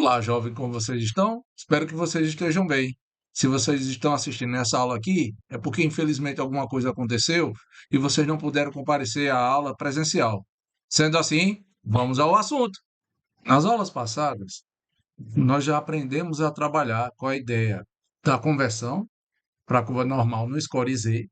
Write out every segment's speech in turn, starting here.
Olá, jovem, como vocês estão? Espero que vocês estejam bem. Se vocês estão assistindo essa aula aqui, é porque infelizmente alguma coisa aconteceu e vocês não puderam comparecer à aula presencial. Sendo assim, vamos ao assunto. Nas aulas passadas, nós já aprendemos a trabalhar com a ideia da conversão para a curva normal no score Z.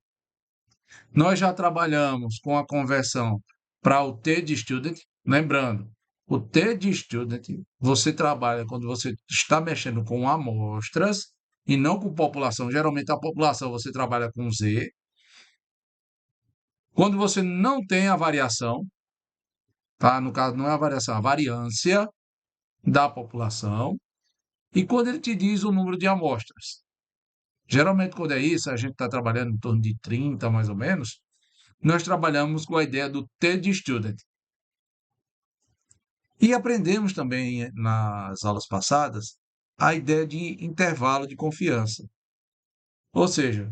Nós já trabalhamos com a conversão para o T de student, lembrando, o T de student você trabalha quando você está mexendo com amostras e não com população. Geralmente a população você trabalha com Z. Quando você não tem a variação, tá? No caso não é a variação, a variância da população. E quando ele te diz o número de amostras. Geralmente quando é isso, a gente está trabalhando em torno de 30 mais ou menos, nós trabalhamos com a ideia do T de student. E aprendemos também nas aulas passadas a ideia de intervalo de confiança. Ou seja,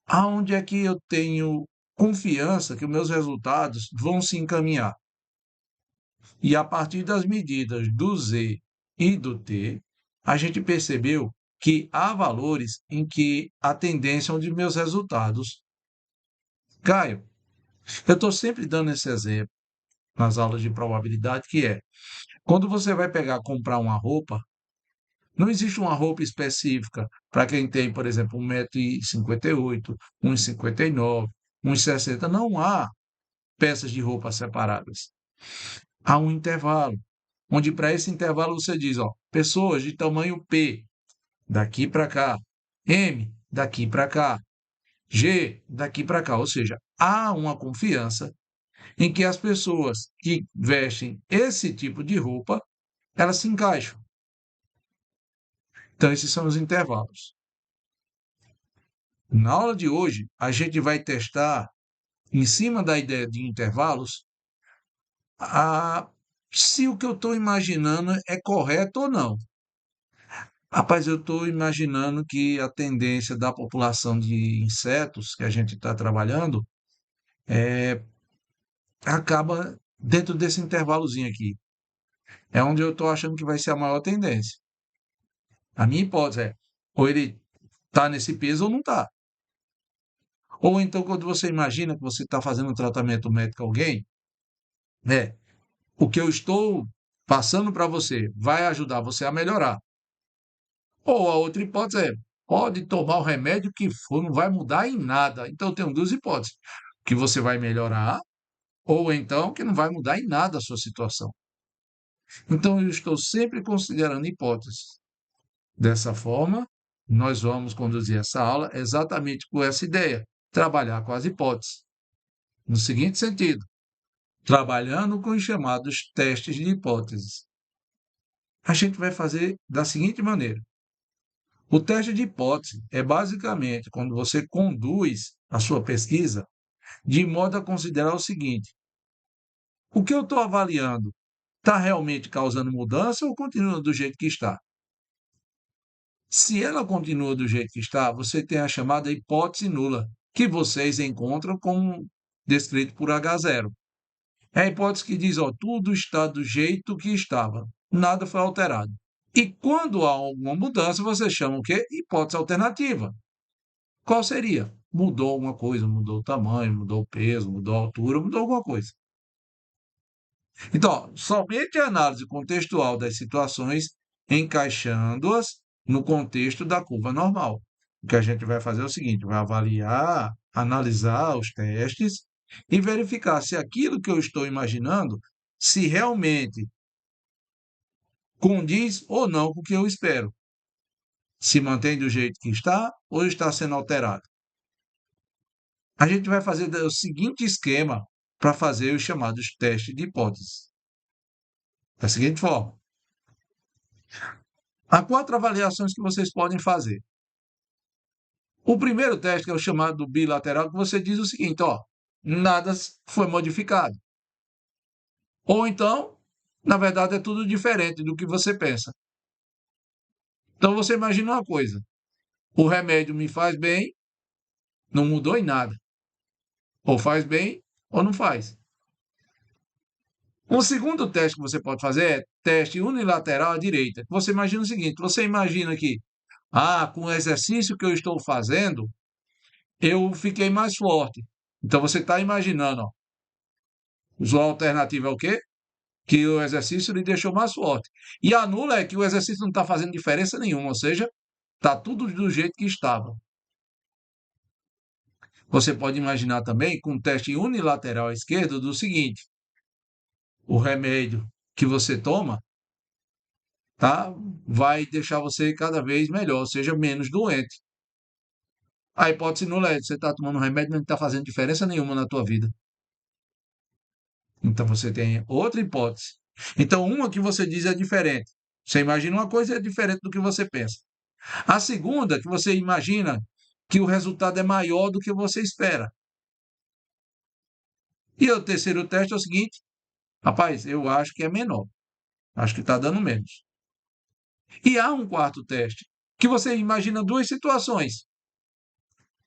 aonde é que eu tenho confiança que os meus resultados vão se encaminhar? E a partir das medidas do Z e do T, a gente percebeu que há valores em que a tendência de meus resultados caiam. Eu estou sempre dando esse exemplo nas aulas de probabilidade, que é quando você vai comprar uma roupa, não existe uma roupa específica para quem tem, por exemplo, 1,58 m, 1,59 m, 1,60 m. Não há peças de roupa separadas. Há um intervalo, onde para esse intervalo você diz, ó, pessoas de tamanho P, daqui para cá, M, daqui para cá, G, daqui para cá. Ou seja, há uma confiança em que as pessoas que vestem esse tipo de roupa, elas se encaixam. Então, esses são os intervalos. Na aula de hoje, a gente vai testar, em cima da ideia de intervalos, se o que eu estou imaginando é correto ou não. Rapaz, eu estou imaginando que a tendência da população de insetos que a gente está trabalhando acaba dentro desse intervalozinho aqui. É onde eu estou achando que vai ser a maior tendência. A minha hipótese é, ou ele está nesse peso ou não está. Ou então, quando você imagina que você está fazendo um tratamento médico a alguém, né, o que eu estou passando para você vai ajudar você a melhorar. Ou a outra hipótese é, pode tomar o remédio que for, não vai mudar em nada. Então, tem duas hipóteses. Que você vai melhorar, ou então que não vai mudar em nada a sua situação. Então, eu estou sempre considerando hipóteses. Dessa forma, nós vamos conduzir essa aula exatamente com essa ideia, trabalhar com as hipóteses. No seguinte sentido, trabalhando com os chamados testes de hipóteses. A gente vai fazer da seguinte maneira. O teste de hipótese é basicamente quando você conduz a sua pesquisa de modo a considerar o seguinte: o que eu estou avaliando está realmente causando mudança ou continua do jeito que está? Se ela continua do jeito que está, você tem a chamada hipótese nula, que vocês encontram como descrito por H0. É a hipótese que diz, ó, tudo está do jeito que estava, nada foi alterado. E quando há alguma mudança, você chama o quê? Hipótese alternativa. Qual seria? Mudou alguma coisa, mudou o tamanho, mudou o peso, mudou a altura, mudou alguma coisa. Então, ó, somente a análise contextual das situações, encaixando-as no contexto da curva normal. O que a gente vai fazer é o seguinte: vai avaliar, analisar os testes e verificar se aquilo que eu estou imaginando, se realmente condiz ou não com o que eu espero. Se mantém do jeito que está ou está sendo alterado. A gente vai fazer o seguinte esquema para fazer os chamados testes de hipótese. Da seguinte forma. Há 4 avaliações que vocês podem fazer. O primeiro teste, que é o chamado bilateral, que você diz o seguinte, ó, nada foi modificado. Ou então, na verdade, é tudo diferente do que você pensa. Então, você imagina uma coisa. O remédio me faz bem, não mudou em nada. Ou faz bem, ou não faz. Um segundo teste que você pode fazer é teste unilateral à direita. Você imagina o seguinte: você imagina que, com o exercício que eu estou fazendo, eu fiquei mais forte. Então você está imaginando, ó, a alternativa é o quê? Que o exercício lhe deixou mais forte. E a nula é que o exercício não está fazendo diferença nenhuma, ou seja, está tudo do jeito que estava. Você pode imaginar também com um teste unilateral à esquerda do seguinte: o remédio que você toma, tá, vai deixar você cada vez melhor, ou seja, menos doente. A hipótese nula é: você está tomando um remédio, mas não está fazendo diferença nenhuma na tua vida. Então você tem outra hipótese. Então, uma que você diz é diferente. Você imagina uma coisa e é diferente do que você pensa. A segunda, que você imagina que o resultado é maior do que você espera. E o terceiro teste é o seguinte: rapaz, eu acho que é menor. Acho que está dando menos. E há um quarto teste, que você imagina duas situações.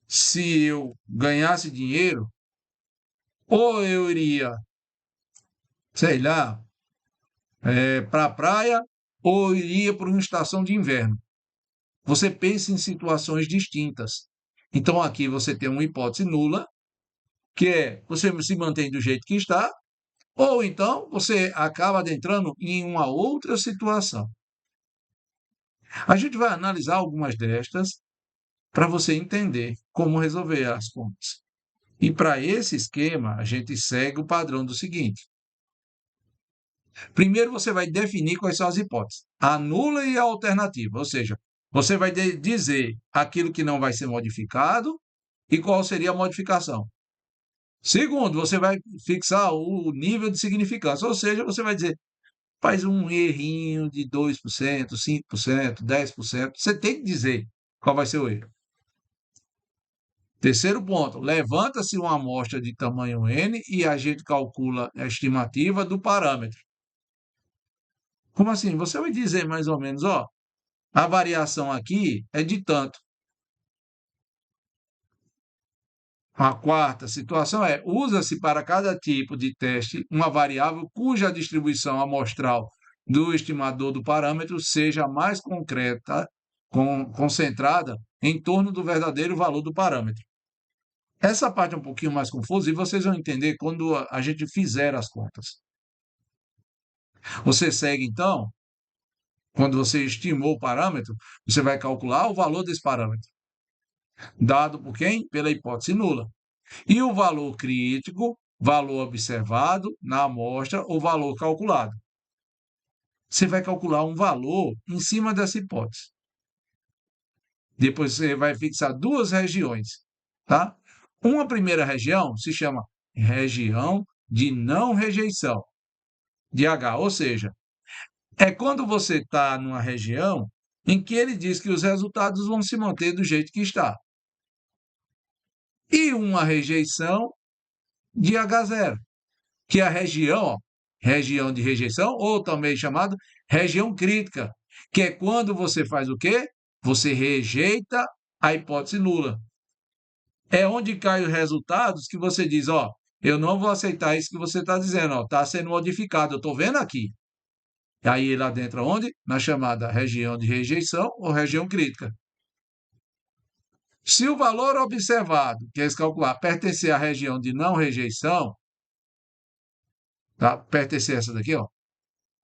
Se eu ganhasse dinheiro, ou eu iria, sei lá, para a praia, ou iria para uma estação de inverno. Você pensa em situações distintas. Então aqui você tem uma hipótese nula, que é você se mantém do jeito que está, ou então você acaba adentrando em uma outra situação. A gente vai analisar algumas destas para você entender como resolver as contas. E para esse esquema, a gente segue o padrão do seguinte: primeiro você vai definir quais são as hipóteses, a nula e a alternativa, ou seja, você vai dizer aquilo que não vai ser modificado e qual seria a modificação. Segundo, você vai fixar o nível de significância, ou seja, você vai dizer, faz um errinho de 2%, 5%, 10%, você tem que dizer qual vai ser o erro. Terceiro ponto, levanta-se uma amostra de tamanho n e a gente calcula a estimativa do parâmetro. Como assim? Você vai dizer mais ou menos, ó, a variação aqui é de tanto. A quarta situação é: usa-se para cada tipo de teste uma variável cuja distribuição amostral do estimador do parâmetro seja mais concreta, concentrada em torno do verdadeiro valor do parâmetro. Essa parte é um pouquinho mais confusa e vocês vão entender quando a gente fizer as contas. Você segue, então, quando você estimou o parâmetro, você vai calcular o valor desse parâmetro, dado por quem? Pela hipótese nula. E o valor crítico, valor observado na amostra ou valor calculado. Você vai calcular um valor em cima dessa hipótese. Depois você vai fixar duas regiões, tá? Uma primeira região se chama região de não rejeição, de H, ou seja, é quando você está numa região em que ele diz que os resultados vão se manter do jeito que está. E uma rejeição de H0, que é a região, ó, região de rejeição, ou também chamado região crítica, que é quando você faz o quê? Você rejeita a hipótese nula. É onde caem os resultados que você diz, ó, eu não vou aceitar isso que você está dizendo, ó, está sendo modificado, eu estou vendo aqui. Aí ele adentra onde? Na chamada região de rejeição ou região crítica. Se o valor observado, que é calcular, pertencer à região de não rejeição, tá? Pertencer a essa daqui, ó,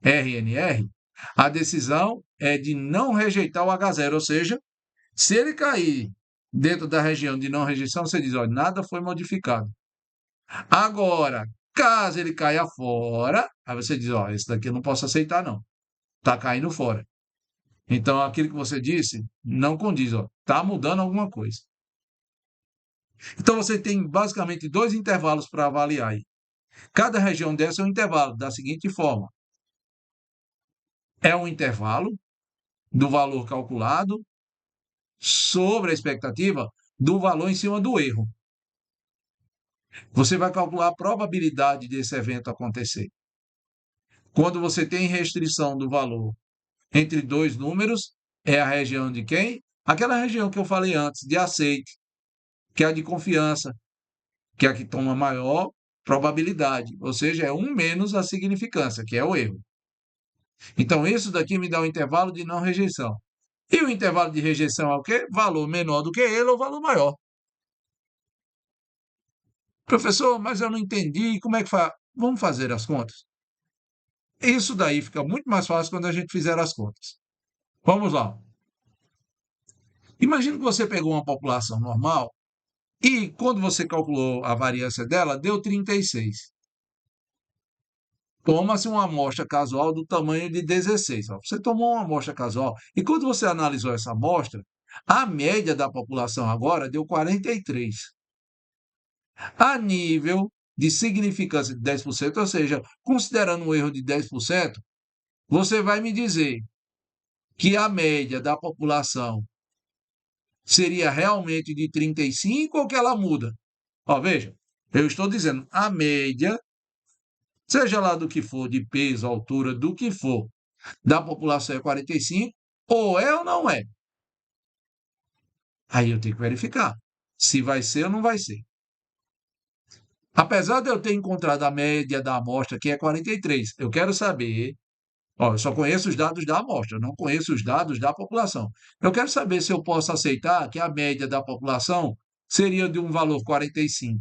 RNR, a decisão é de não rejeitar o H0, ou seja, se ele cair dentro da região de não rejeição, você diz, olha, nada foi modificado. Agora, caso ele caia fora, aí você diz, ó, esse daqui eu não posso aceitar não, está caindo fora. Então, aquilo que você disse não condiz, ó, está mudando alguma coisa. Então, você tem basicamente dois intervalos para avaliar aí. Cada região dessa é um intervalo, da seguinte forma: é um intervalo do valor calculado sobre a expectativa do valor em cima do erro. Você vai calcular a probabilidade desse evento acontecer. Quando você tem restrição do valor entre dois números, é a região de quem? Aquela região que eu falei antes, de aceite, que é a de confiança, que é a que toma maior probabilidade, ou seja, é 1 menos a significância, que é o erro. Então, isso daqui me dá um intervalo de não rejeição. E o intervalo de rejeição é o quê? Valor menor do que ele ou valor maior. Professor, mas eu não entendi, como é que faz? Vamos fazer as contas? Isso daí fica muito mais fácil quando a gente fizer as contas. Vamos lá. Imagina que você pegou uma população normal e, quando você calculou a variância dela, deu 36. Toma-se uma amostra casual do tamanho de 16. Ó. Você tomou uma amostra casual e, quando você analisou essa amostra, a média da população agora deu 43. A nível de significância de 10%, ou seja, considerando um erro de 10%, você vai me dizer que a média da população seria realmente de 35 ou que ela muda? Ó, veja, eu estou dizendo a média, seja lá do que for, de peso, altura, do que for, da população é 45, ou é ou não é? Aí eu tenho que verificar se vai ser ou não vai ser. Apesar de eu ter encontrado a média da amostra, que é 43, eu quero saber. Ó, eu só conheço os dados da amostra, não conheço os dados da população. Eu quero saber se eu posso aceitar que a média da população seria de um valor 45.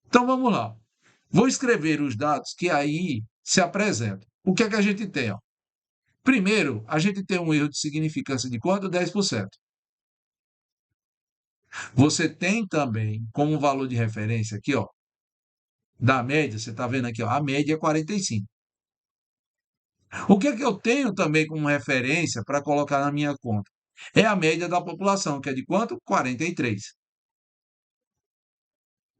Então vamos lá. Vou escrever os dados que aí se apresentam. O que é que a gente tem? Ó? Primeiro, a gente tem um erro de significância de quanto? 10%. Você tem também como valor de referência aqui, ó, da média, você está vendo aqui, ó, a média é 45. O que é que eu tenho também como referência para colocar na minha conta? É a média da população, que é de quanto? 43.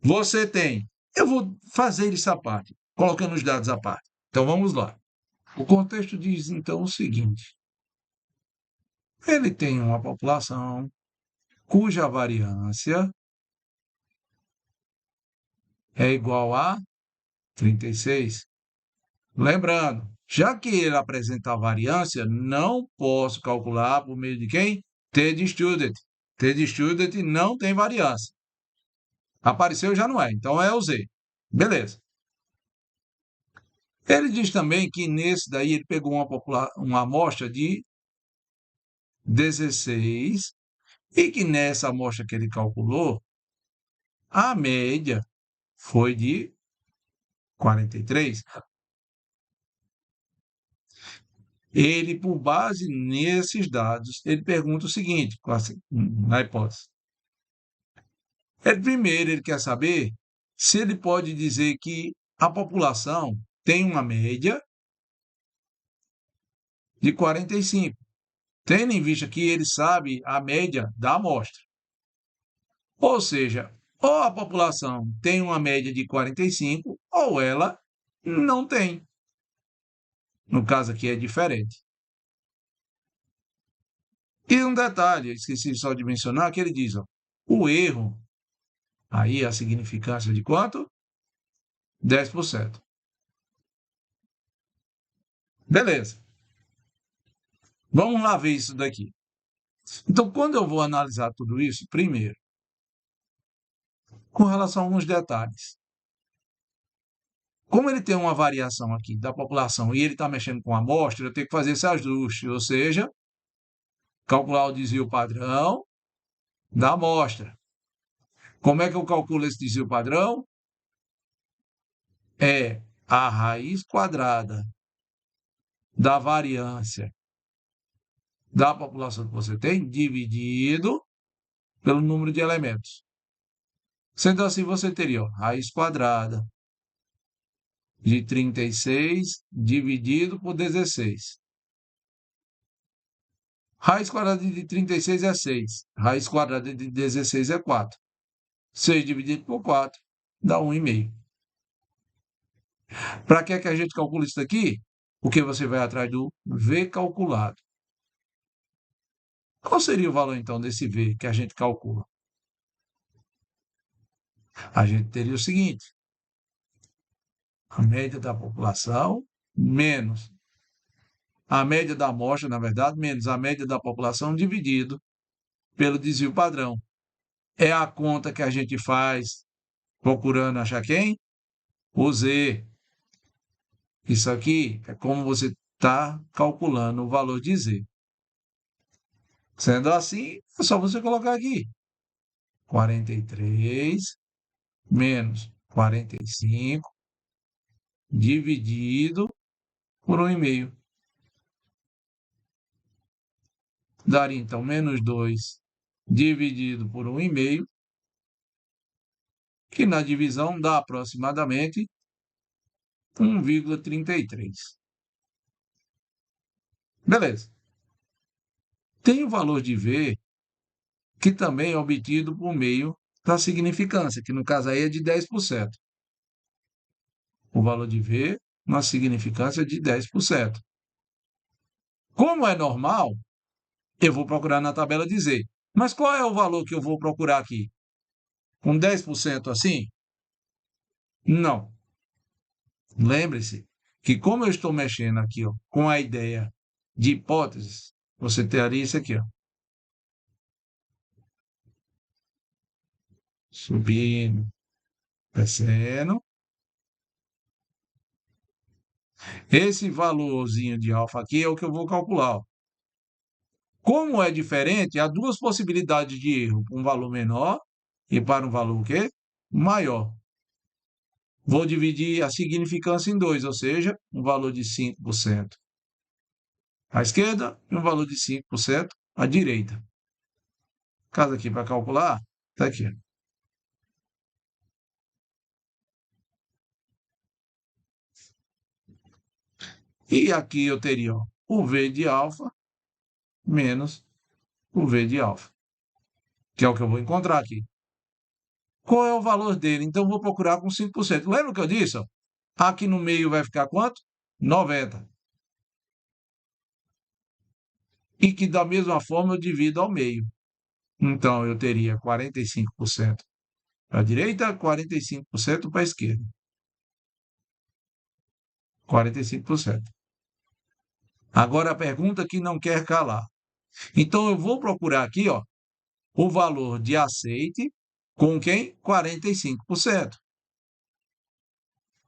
Você tem. Eu vou fazer isso à parte, colocando os dados à parte. Então vamos lá. O contexto diz então o seguinte: ele tem uma população cuja variância é igual a 36. Lembrando, já que ele apresenta a variância, não posso calcular por meio de quem? T-Student. T-Student não tem variância. Apareceu já não é, então é o Z. Beleza. Ele diz também que nesse daí ele pegou uma amostra de 16 e que nessa amostra que ele calculou, a média foi de 43. Ele, por base nesses dados, ele pergunta o seguinte, na hipótese. Primeiro, ele quer saber se ele pode dizer que a população tem uma média de 45, tendo em vista que ele sabe a média da amostra. Ou seja, ou a população tem uma média de 45, ou ela não tem. No caso aqui é diferente. E um detalhe, esqueci só de mencionar, que ele diz, ó, o erro, aí a significância de quanto? 10%. Beleza. Vamos lá ver isso daqui. Então, quando eu vou analisar tudo isso, primeiro, com relação a alguns detalhes. Como ele tem uma variação aqui da população e ele está mexendo com a amostra, eu tenho que fazer esse ajuste, ou seja, calcular o desvio padrão da amostra. Como é que eu calculo esse desvio padrão? É a raiz quadrada da variância da população que você tem, dividido pelo número de elementos. Sendo assim, você teria ó, raiz quadrada de 36 dividido por 16. Raiz quadrada de 36 é 6. Raiz quadrada de 16 é 4. 6 dividido por 4 dá 1,5. Para que é que a gente calcula isso daqui? Porque você vai atrás do V calculado. Qual seria o valor, então, desse V que a gente calcula? A gente teria o seguinte: a média da população menos a média da amostra, na verdade, menos a média da população dividido pelo desvio padrão. É a conta que a gente faz procurando achar quem? O Z. Isso aqui é como você está calculando o valor de Z. Sendo assim, é só você colocar aqui. 43 menos 45 dividido por 1,5. Daria, então, menos 2 dividido por 1,5, que na divisão dá aproximadamente 1,33. Beleza. Tem o valor de V, que também é obtido por meio da significância, que no caso aí é de 10%. O valor de V, na significância, é de 10%. Como é normal, eu vou procurar na tabela de Z. Mas qual é o valor que eu vou procurar aqui? Com 10% assim? Não. Lembre-se que como eu estou mexendo aqui, ó, com a ideia de hipóteses, você teria isso aqui, ó. Subindo, descendo. Esse valorzinho de alfa aqui é o que eu vou calcular, ó. Como é diferente, há duas possibilidades de erro, um valor menor e para um valor o quê? Maior. Vou dividir a significância em dois, ou seja, um valor de 5% à esquerda e um valor de 5% à direita. Caso aqui para calcular, está aqui. E aqui eu teria ó, o V de alfa menos o V de alfa, que é o que eu vou encontrar aqui. Qual é o valor dele? Então, eu vou procurar com 5%. Lembra o que eu disse? Ó? Aqui no meio vai ficar quanto? 90. E que da mesma forma eu divido ao meio. Então, eu teria 45% para a direita, 45% para a esquerda. 45%. Agora a pergunta que não quer calar. Então, eu vou procurar aqui, ó, o valor de aceite com quem? 45%.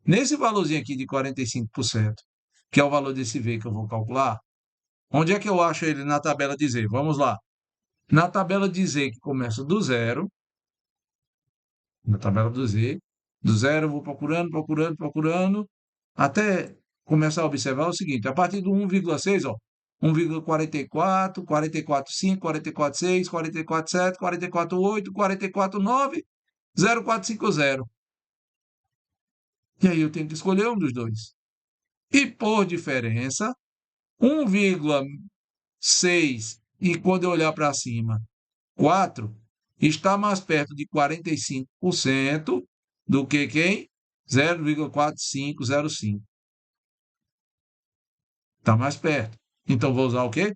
Nesse valorzinho aqui de 45%, que é o valor desse V que eu vou calcular, onde é que eu acho ele na tabela de Z? Vamos lá. Na tabela de Z, que começa do zero, na tabela do zero eu vou procurando, até começar a observar o seguinte, a partir do 1,6, ó, 1,44, 44,5, 44,6, 44,7, 44,8, 44,9, 0,450. E aí eu tenho que escolher um dos dois. E por diferença, 1,6 e quando eu olhar para cima, 4, está mais perto de 45% do que quem? 0,4505. Está mais perto. Então, vou usar o quê?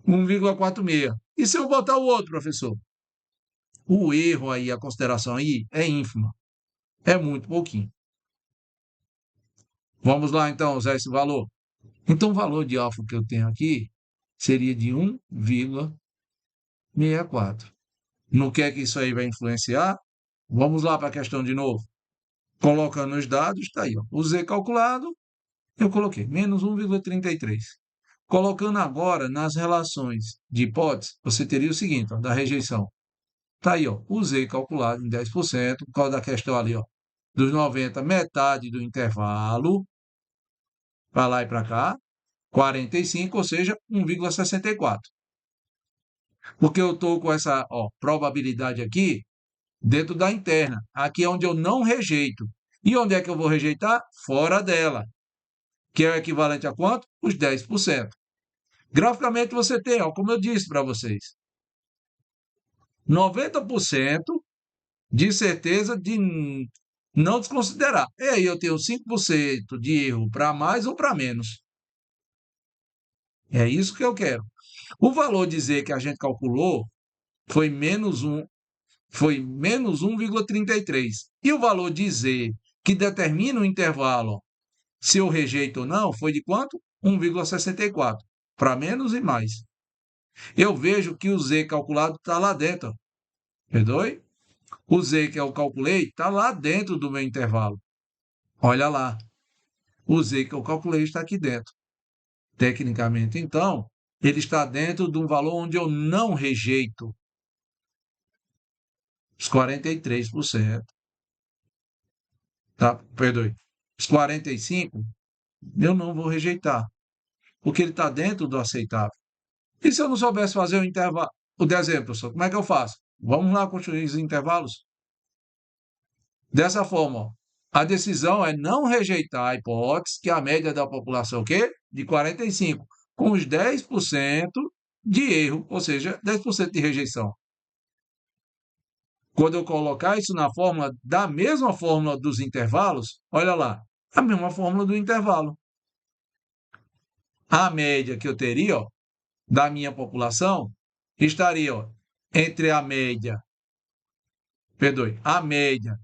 1,46. E se eu botar o outro, professor? O erro aí, a consideração aí é ínfima. É muito pouquinho. Vamos lá, então, usar esse valor. Então, o valor de alfa que eu tenho aqui seria de 1,64. No que é que isso aí vai influenciar? Vamos lá para a questão de novo. Colocando os dados, está aí. Ó. O Z calculado, eu coloquei menos 1,33. Colocando agora nas relações de hipótese, você teria o seguinte, ó, da rejeição. Está aí, ó, o Z calculado em 10%, por causa da questão ali, ó, dos 90, metade do intervalo, para lá e para cá, 45, ou seja, 1,64. Porque eu estou com essa ó, probabilidade aqui dentro da interna. Aqui é onde eu não rejeito. E onde é que eu vou rejeitar? Fora dela. Que é o equivalente a quanto? Os 10%. Graficamente você tem, ó, como eu disse para vocês, 90% de certeza de não desconsiderar. E aí eu tenho 5% de erro para mais ou para menos. É isso que eu quero. O valor de Z que a gente calculou foi menos 1, foi menos 1,33. E o valor de Z que determina o intervalo, se eu rejeito ou não, foi de quanto? 1,64. Para menos e mais. Eu vejo que o Z calculado está lá dentro. Perdoe? O Z que eu calculei está lá dentro do meu intervalo. Olha lá. O Z que eu calculei está aqui dentro. Tecnicamente, então, ele está dentro de um valor onde eu não rejeito os 43%. Tá? Perdoe. Os 45%, eu não vou rejeitar, porque ele está dentro do aceitável. E se eu não soubesse fazer o intervalo, o desenho, professor, como é que eu faço? Vamos lá construir os intervalos. Dessa forma, ó, a decisão é não rejeitar a hipótese que a média da população é o quê? De 45, com os 10% de erro, ou seja, 10% de rejeição. Quando eu colocar isso na fórmula, da mesma fórmula dos intervalos, olha lá, a mesma fórmula do intervalo. A média que eu teria, ó, da minha população estaria, ó, entre a média, perdoe, a média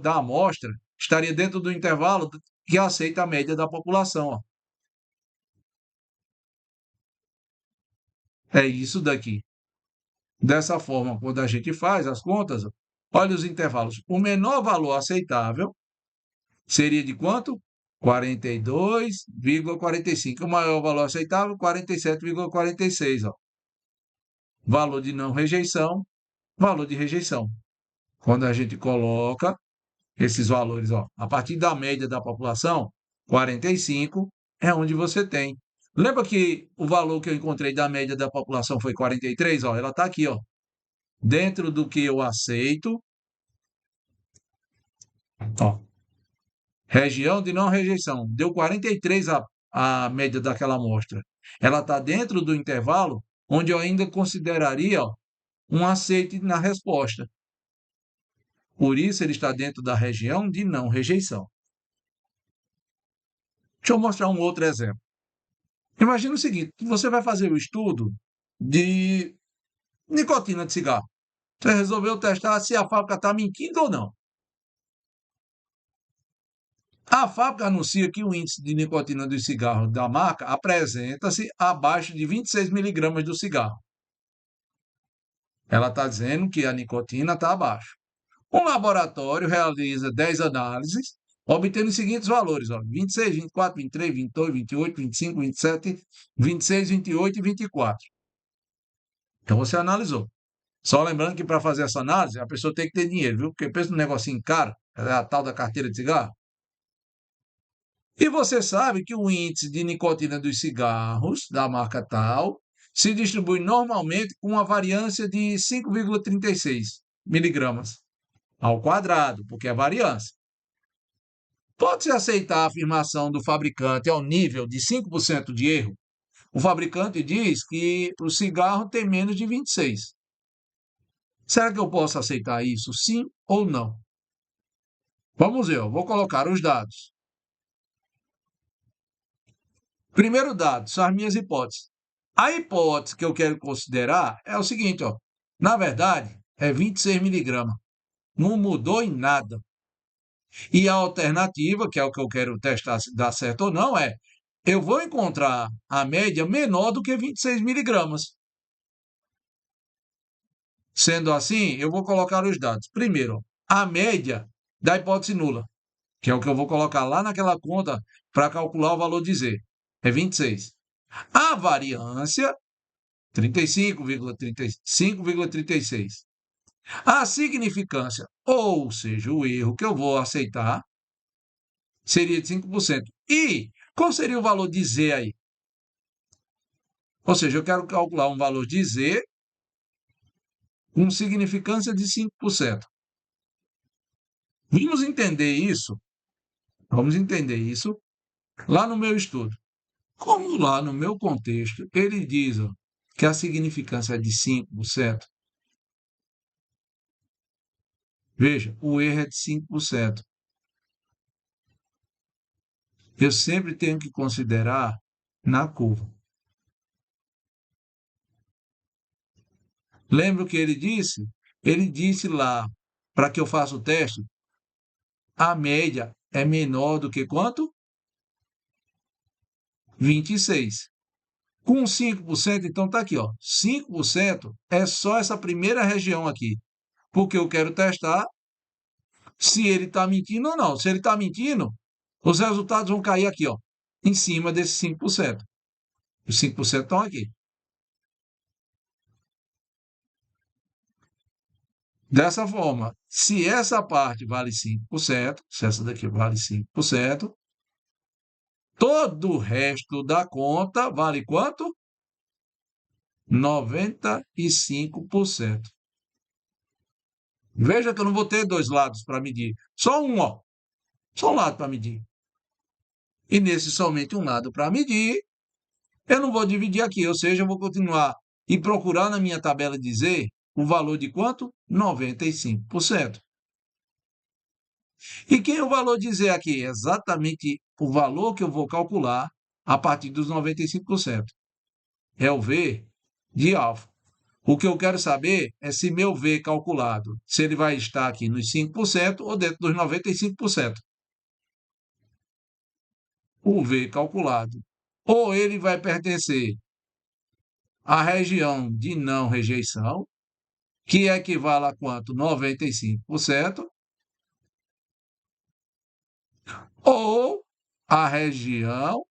da amostra estaria dentro do intervalo que aceita a média da população. Ó. É isso daqui. Dessa forma, quando a gente faz as contas, ó, olha os intervalos. O menor valor aceitável seria de quanto? 42,45. O maior valor aceitável, 47,46. Ó. Valor de não rejeição, valor de rejeição. Quando a gente coloca esses valores, ó, a partir da média da população, 45 é onde você tem. Lembra que o valor que eu encontrei da média da população foi 43? Ó, ela está aqui, ó, dentro do que eu aceito. Ó, região de não rejeição, deu 43 a média daquela amostra. Ela está dentro do intervalo onde eu ainda consideraria, ó, um aceite na resposta. Por isso, ele está dentro da região de não rejeição. Deixa eu mostrar um outro exemplo. Imagina o seguinte: você vai fazer o estudo de nicotina de cigarro. Você resolveu testar se a fábrica está mentindo ou não. A fábrica anuncia que o índice de nicotina do cigarro da marca apresenta-se abaixo de 26 miligramas do cigarro. Ela está dizendo que a nicotina está abaixo. Um laboratório realiza 10 análises, obtendo os seguintes valores: ó, 26, 24, 23, 22, 28, 25, 27, 26, 28 e 24. Então você analisou. Só lembrando que para fazer essa análise, a pessoa tem que ter dinheiro, viu? Porque pensa num negocinho caro, é a tal da carteira de cigarro. E você sabe que o índice de nicotina dos cigarros da marca tal se distribui normalmente com uma variância de 5,36 miligramas ao quadrado, porque é variância. Pode-se aceitar a afirmação do fabricante ao nível de 5% de erro? O fabricante diz que o cigarro tem menos de 26. Será que eu posso aceitar isso, sim ou não? Vamos ver, eu vou colocar os dados. Primeiro dado, são as minhas hipóteses. A hipótese que eu quero considerar é o seguinte, ó. Na verdade, é 26 miligramas. Não mudou em nada. E a alternativa, que é o que eu quero testar se dá certo ou não, é eu vou encontrar a média menor do que 26 miligramas. Sendo assim, eu vou colocar os dados. Primeiro, a média da hipótese nula, que é o que eu vou colocar lá naquela conta para calcular o valor de Z. É 26. A variância, 35,36. A significância, ou seja, o erro que eu vou aceitar, seria de 5%. E qual seria o valor de Z aí? Ou seja, eu quero calcular um valor de Z com significância de 5%. Vamos entender isso? Vamos entender isso lá no meu estudo. Como lá no meu contexto, ele diz ó, que a significância é de 5%, veja, o erro é de 5%. Eu sempre tenho que considerar na curva. Lembra o que ele disse? Ele disse lá, para que eu faça o teste, a média é menor do que quanto? 26. Com 5%, então está aqui, ó. 5% é só essa primeira região aqui. porque eu quero testar se ele está mentindo ou não. Se ele está mentindo, os resultados vão cair aqui, ó, em cima desses 5%. Os 5% estão aqui. Dessa forma, se essa parte vale 5%, se essa daqui vale 5%, todo o resto da conta vale quanto? 95%. Veja que eu não vou ter dois lados para medir. Só um, ó. Só um lado para medir. E nesse somente um lado para medir, eu não vou dividir aqui. Ou seja, eu vou continuar e procurar na minha tabela dizer o valor de quanto? 95%. E quem é o valor dizer aqui? Exatamente o valor que eu vou calcular a partir dos 95%. É o V de alfa. O que eu quero saber é se meu V calculado, se ele vai estar aqui nos 5% ou dentro dos 95%. O V calculado. Ou ele vai pertencer à região de não rejeição, que equivale a quanto? 95%, ou à região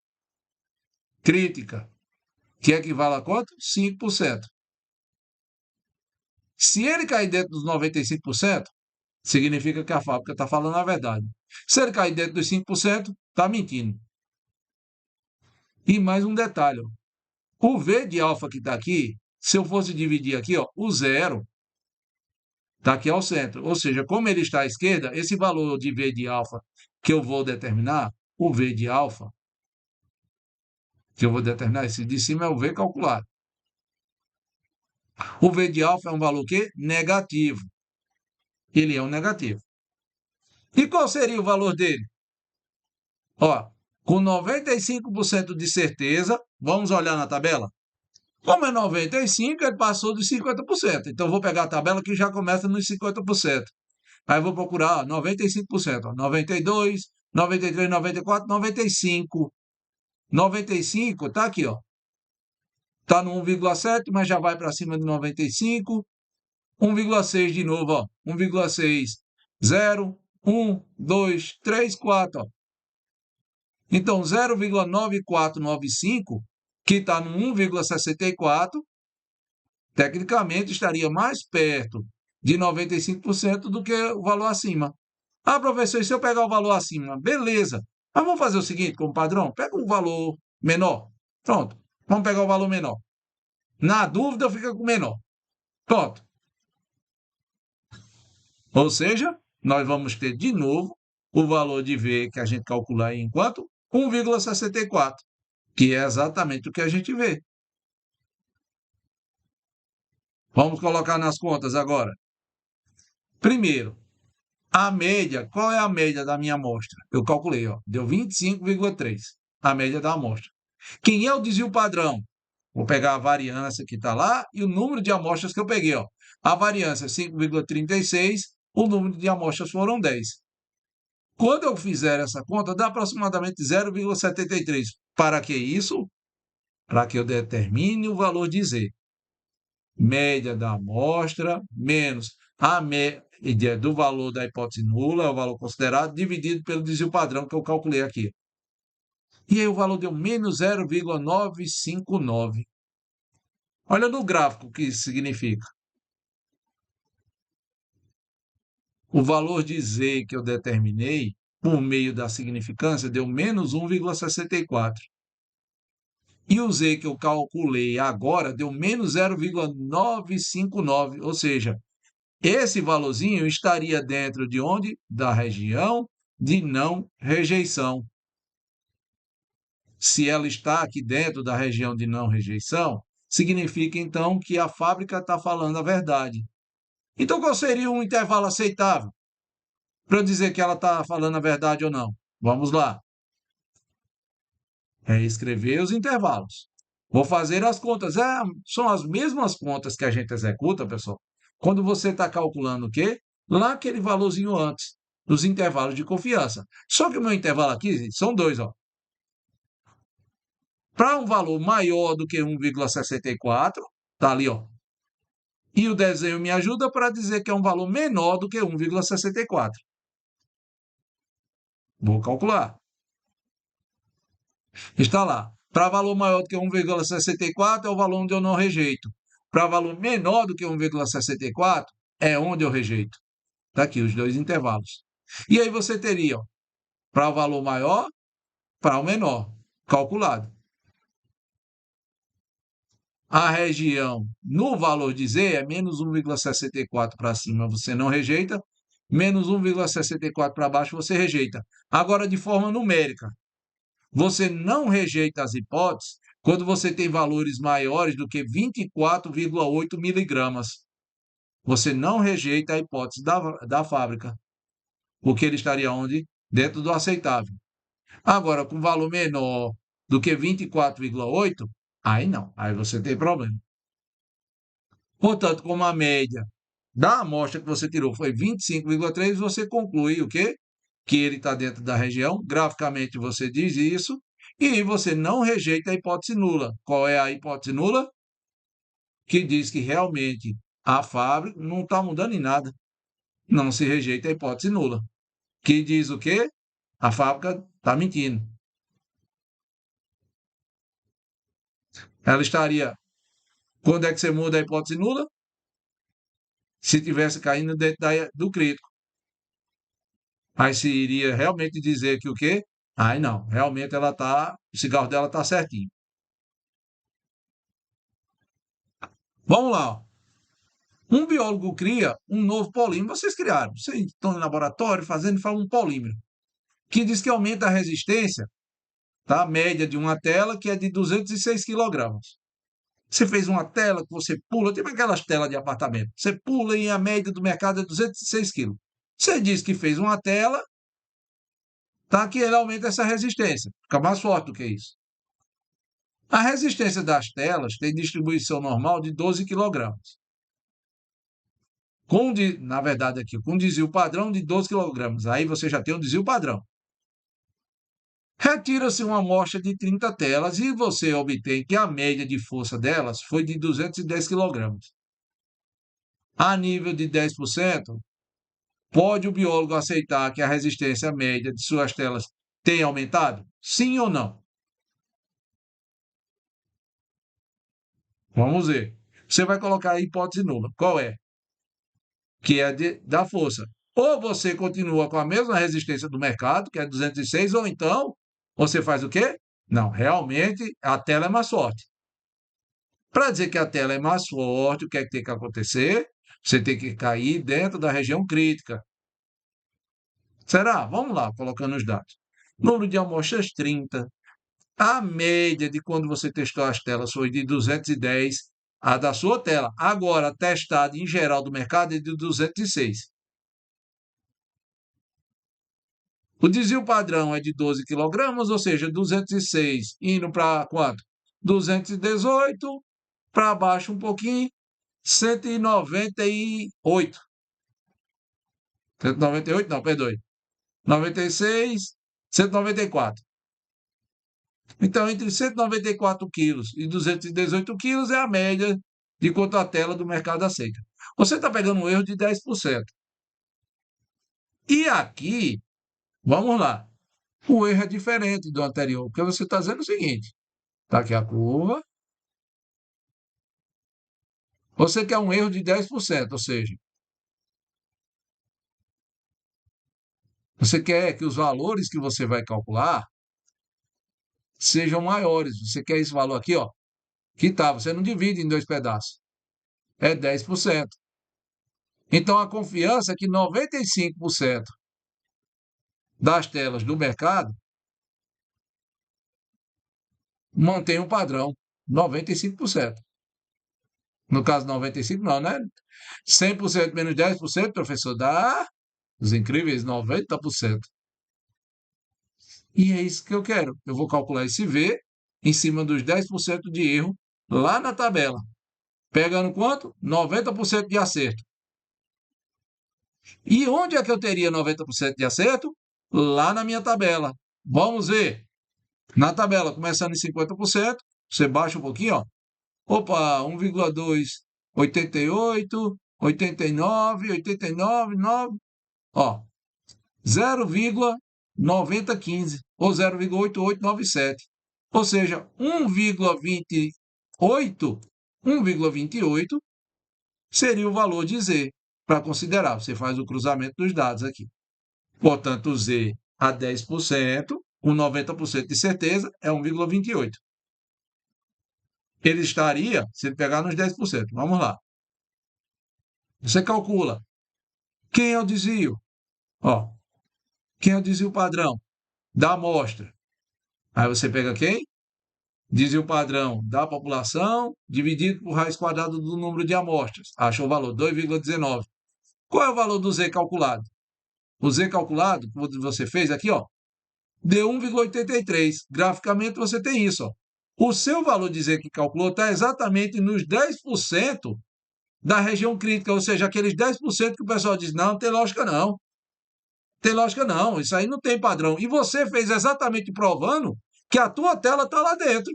crítica, que equivale a quanto? 5%. Se ele cair dentro dos 95%, significa que a fábrica está falando a verdade. Se ele cair dentro dos 5%, está mentindo. E mais um detalhe, ó. O V de alfa que está aqui, se eu fosse dividir aqui, ó, o zero está aqui ao centro. Ou seja, como ele está à esquerda, esse valor de V de alfa que eu vou determinar, o V de alfa, que eu vou determinar, esse de cima é o V calculado. O V de alfa é um valor que negativo. Ele é um negativo. E qual seria o valor dele? Ó, com 95% de certeza, vamos olhar na tabela? Como é 95, ele passou dos 50%. Então, vou pegar a tabela que já começa nos 50%. Aí eu vou procurar ó, 95%. Ó, 92, 93, 94, 95. 95, tá aqui, ó. Tá no 1,7, mas já vai para cima de 95. 1,6 de novo, ó. 1,6, 0, 1, 2, 3, 4, ó. Então, 0,9495, que está no 1,64, tecnicamente estaria mais perto de 95% do que o valor acima. Ah, professor, e se eu pegar o valor acima? Beleza. Mas vamos fazer o seguinte, como padrão, pega um valor menor. Pronto. Vamos pegar o valor menor. Na dúvida, fica com o menor. Pronto. Ou seja, nós vamos ter de novo o valor de V que a gente calcular aí em quanto? 1,64, que é exatamente o que a gente vê. Vamos colocar nas contas agora. Primeiro, a média, qual é a média da minha amostra? Eu calculei, ó, deu 25,3, a média da amostra. Quem é o desvio padrão? Vou pegar a variância que está lá e o número de amostras que eu peguei. Ó. A variância é 5,36, o número de amostras foram 10. Quando eu fizer essa conta, dá aproximadamente 0,73. Para que isso? Para que eu determine o valor de Z. Média da amostra menos a média do valor da hipótese nula, é o valor considerado, dividido pelo desvio padrão que eu calculei aqui. E aí o valor deu menos 0,959. Olha no gráfico o que isso significa. O valor de Z que eu determinei, por meio da significância, deu menos 1,64. E o Z que eu calculei agora deu menos 0,959. Ou seja, esse valorzinho estaria dentro de onde? Da região de não rejeição. Se ela está aqui dentro da região de não rejeição, significa então que a fábrica está falando a verdade. Então, qual seria um intervalo aceitável para eu dizer que ela está falando a verdade ou não? Vamos lá. Reescrever os intervalos. Vou fazer as contas. São as mesmas contas que a gente executa, pessoal, quando você está calculando o quê? Lá aquele valorzinho antes, dos intervalos de confiança. Só que o meu intervalo aqui são dois, ó. Para um valor maior do que 1,64, tá ali, ó. E o desenho me ajuda para dizer que é um valor menor do que 1,64. Vou calcular. Está lá. Para valor maior do que 1,64 é o valor onde eu não rejeito. Para valor menor do que 1,64 é onde eu rejeito. Está aqui os dois intervalos. E aí você teria, para o valor maior, para o menor, calculado. A região no valor de Z é menos 1,64 para cima, você não rejeita. Menos 1,64 para baixo, você rejeita. Agora, de forma numérica, você não rejeita as hipóteses quando você tem valores maiores do que 24,8 miligramas. Você não rejeita a hipótese da fábrica, porque ele estaria onde? Dentro do aceitável. Agora, com valor menor do que 24,8, aí não, aí você tem problema. Portanto, como a média da amostra que você tirou foi 25,3, você conclui o quê? Que ele está dentro da região. Graficamente você diz isso e você não rejeita a hipótese nula. Qual é a hipótese nula? Que diz que realmente a fábrica não está mudando em nada. Não se rejeita a hipótese nula. Que diz o quê? A fábrica está mentindo. Ela estaria. Quando é que você muda a hipótese nula? Se tivesse caindo dentro do crítico. Aí se iria realmente dizer que o quê? Aí não, realmente ela tá, o cigarro dela tá certinho. Vamos lá. Ó. Um biólogo cria um novo polímero. Vocês criaram. Vocês estão no laboratório fazendo um polímero que diz que aumenta a resistência, tá? A média de uma tela que é de 206 quilogramas. Você fez uma tela que você pula, tipo aquelas telas de apartamento. Você pula e a média do mercado é 206 quilos. Você diz que fez uma tela, tá? Que ele aumenta essa resistência. Fica mais forte do que isso. A resistência das telas tem distribuição normal de 12 kg. Na verdade, aqui, com desvio padrão de 12 kg. Aí você já tem um desvio padrão. Retira-se uma amostra de 30 telas e você obtém que a média de força delas foi de 210 kg. A nível de 10%, pode o biólogo aceitar que a resistência média de suas telas tenha aumentado? Sim ou não? Vamos ver. Você vai colocar a hipótese nula. Qual é? Que é da força. Ou você continua com a mesma resistência do mercado, que é 206, ou então você faz o quê? Não, realmente a tela é mais forte. Para dizer que a tela é mais forte, o que é que tem que acontecer? Você tem que cair dentro da região crítica. Será? Vamos lá, colocando os dados. Número de amostras 30. A média de quando você testou as telas foi de 210, a da sua tela. Agora, testada em geral do mercado é de 206. O desvio padrão é de 12 quilogramas, ou seja, 206 indo para quanto? 218, para baixo um pouquinho, 198. 198 não, perdoe. 96, 194. Então, entre 194 quilos e 218 quilos é a média de quanto a tela do mercado aceita. Você está pegando um erro de 10%. E aqui, vamos lá, o erro é diferente do anterior, porque você está dizendo o seguinte: está aqui a curva. Você quer um erro de 10%, ou seja, você quer que os valores que você vai calcular sejam maiores. Você quer esse valor aqui, ó, que tá, você não divide em dois pedaços. É 10%. Então a confiança é que 95% das telas do mercado mantém um padrão. 95%. No caso, 95% não, né? 100% menos 10%, professor, dá os incríveis 90%. E é isso que eu quero. Eu vou calcular esse V em cima dos 10% de erro lá na tabela. Pegando quanto? 90% de acerto. E onde é que eu teria 90% de acerto? Lá na minha tabela. Vamos ver. Na tabela, começando em 50%, você baixa um pouquinho, ó. Opa, 1,2 88, 89, 89, 9, ó, 0,9015 ou 0,8897. Ou seja, 1,28, 1,28 seria o valor de Z para considerar. Você faz o cruzamento dos dados aqui. Portanto, Z a 10%, com 90% de certeza, é 1,28. Ele estaria, se ele pegar nos 10%, vamos lá. Você calcula. Quem é o desvio? Ó, quem é o desvio padrão? Da amostra. Aí você pega quem? Desvio padrão da população, dividido por raiz quadrada do número de amostras. Achou o valor, 2,19. Qual é o valor do Z calculado? O Z calculado, que você fez aqui, ó, deu 1,83. Graficamente você tem isso, ó. O seu valor de Z que calculou está exatamente nos 10% da região crítica, ou seja, aqueles 10% que o pessoal diz, não, tem lógica não. Tem lógica não, isso aí não tem padrão. E você fez exatamente provando que a tua tela está lá dentro.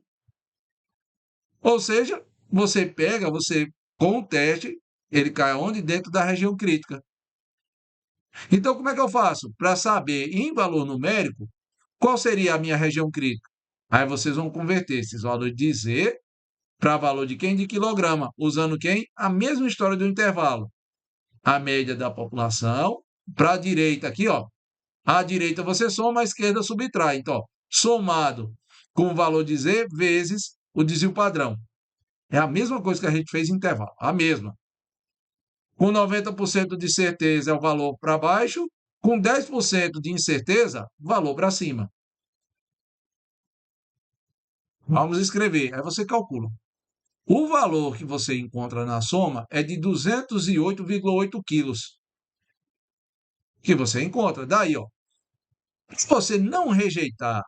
Ou seja, você pega, você com o teste, ele cai onde? Dentro da região crítica. Então, como é que eu faço? Para saber em valor numérico, qual seria a minha região crítica? Aí vocês vão converter esses valores de Z para valor de quem? De quilograma. Usando quem? A mesma história do intervalo. A média da população, para a direita aqui, ó. À direita você soma, à esquerda subtrai. Então, ó, somado com o valor de Z vezes o desvio padrão. É a mesma coisa que a gente fez em intervalo, a mesma. Com 90% de certeza é o valor para baixo, com 10% de incerteza, valor para cima. Vamos escrever, aí você calcula. O valor que você encontra na soma é de 208,8 quilos. Que você encontra. Daí, ó. Se você não rejeitar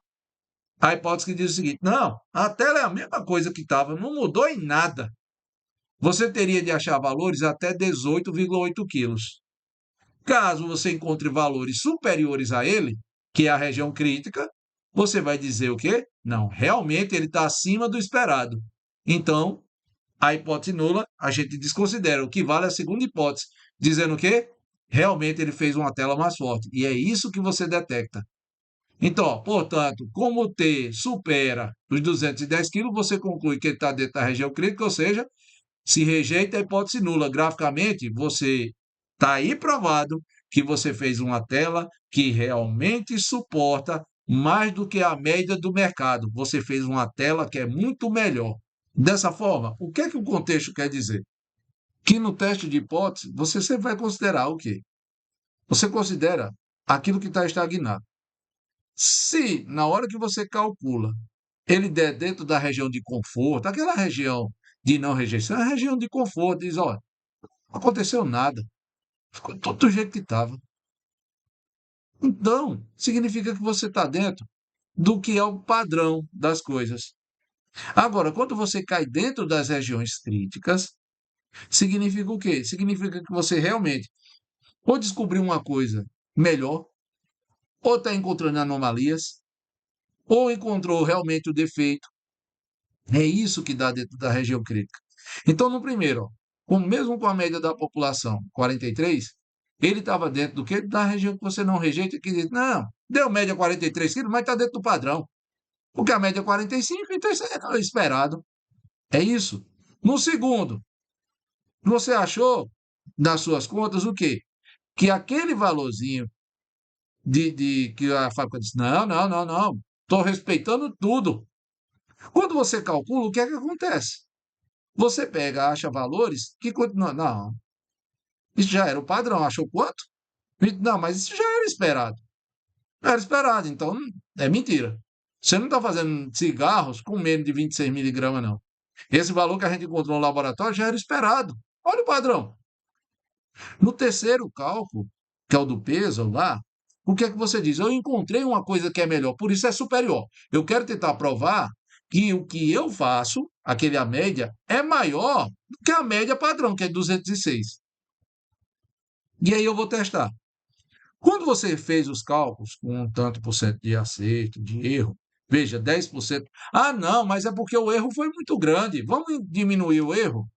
a hipótese que diz o seguinte, não, a tela é a mesma coisa que estava, não mudou em nada. Você teria de achar valores até 18,8 quilos. Caso você encontre valores superiores a ele, que é a região crítica, você vai dizer o quê? Não, realmente ele está acima do esperado. Então, a hipótese nula a gente desconsidera. O que vale é a segunda hipótese, dizendo o quê? Realmente ele fez uma tela mais forte. E é isso que você detecta. Então, portanto, como o T supera os 210 quilos, você conclui que ele está dentro da região crítica, ou seja, se rejeita a hipótese nula. Graficamente, você está aí provado que você fez uma tela que realmente suporta mais do que a média do mercado. Você fez uma tela que é muito melhor. Dessa forma, o que é que o contexto quer dizer? Que no teste de hipótese, você sempre vai considerar o quê? Você considera aquilo que está estagnado. Se, na hora que você calcula, ele der dentro da região de conforto, aquela região de não rejeição, é a região de conforto, diz, olha, não aconteceu nada, ficou todo do jeito que estava. Então, significa que você está dentro do que é o padrão das coisas. Agora, quando você cai dentro das regiões críticas, significa o quê? Significa que você realmente ou descobriu uma coisa melhor, ou está encontrando anomalias, ou encontrou realmente o defeito. É isso que dá dentro da região crítica. Então, no primeiro, ó, mesmo com a média da população, 43, ele estava dentro do quê? Da região que você não rejeita, que diz, não, deu média 43 quilos, mas está dentro do padrão. Porque a média é 45, então isso é esperado. É isso. No segundo, você achou, nas suas contas, o quê? Que aquele valorzinho que a fábrica disse, não, não, não, não, estou respeitando tudo. Quando você calcula, o que é que acontece? Você pega, acha valores que continuam. Não, isso já era o padrão. Achou quanto? Não, mas isso já era esperado. Era esperado, então é mentira. Você não está fazendo cigarros com menos de 26 miligramas, não. Esse valor que a gente encontrou no laboratório já era esperado. Olha o padrão. No terceiro cálculo, que é o do peso lá, o que é que você diz? Eu encontrei uma coisa que é melhor, por isso é superior. Eu quero tentar provar que o que eu faço, aquele a média, é maior do que a média padrão, que é 206. E aí eu vou testar. Quando você fez os cálculos com um tanto por cento de acerto, de erro, veja, 10%. Ah, não, mas é porque o erro foi muito grande. Vamos diminuir o erro?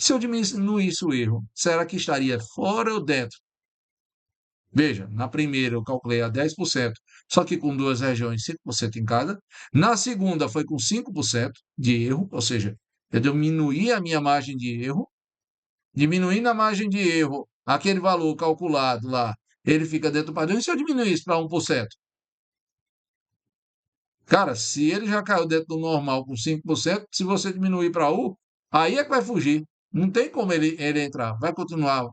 Se eu diminuísse o erro, será que estaria fora ou dentro? Veja, na primeira eu calculei a 10%, só que com duas regiões, 5% em cada. Na segunda foi com 5% de erro, ou seja, eu diminuí a minha margem de erro. Diminuindo a margem de erro, aquele valor calculado lá, ele fica dentro do padrão. E se eu diminuir isso para 1%? Cara, se ele já caiu dentro do normal com 5%, se você diminuir para 1, aí é que vai fugir. Não tem como ele entrar. Vai continuar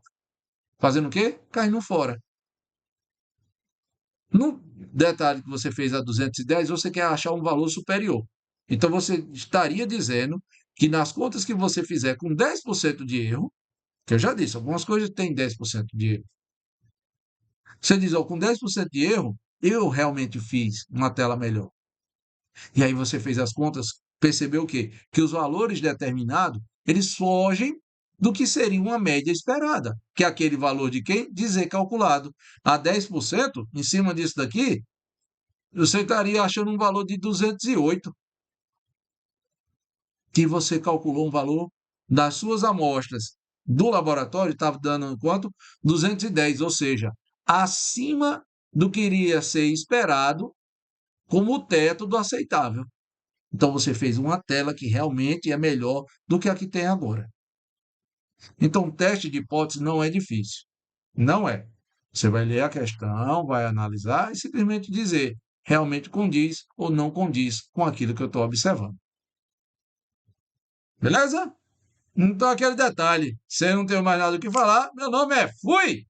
fazendo o quê? Caindo fora. No detalhe que você fez a 210, você quer achar um valor superior. Então você estaria dizendo que nas contas que você fizer com 10% de erro, que eu já disse, algumas coisas têm 10% de erro. Você diz, ó, com 10% de erro, eu realmente fiz uma tela melhor. E aí você fez as contas, percebeu o quê? Que os valores determinados, eles fogem do que seria uma média esperada, que é aquele valor de quem? De Z calculado. A 10%, em cima disso daqui, você estaria achando um valor de 208, que você calculou um valor das suas amostras do laboratório, estava dando quanto? 210, ou seja, acima do que iria ser esperado como o teto do aceitável. Então você fez uma tela que realmente é melhor do que a que tem agora. Então, o teste de hipótese não é difícil. Não é. Você vai ler a questão, vai analisar e simplesmente dizer realmente condiz ou não condiz com aquilo que eu estou observando. Beleza? Então, aquele detalhe. Se eu não tenho mais nada o que falar, meu nome é Fui!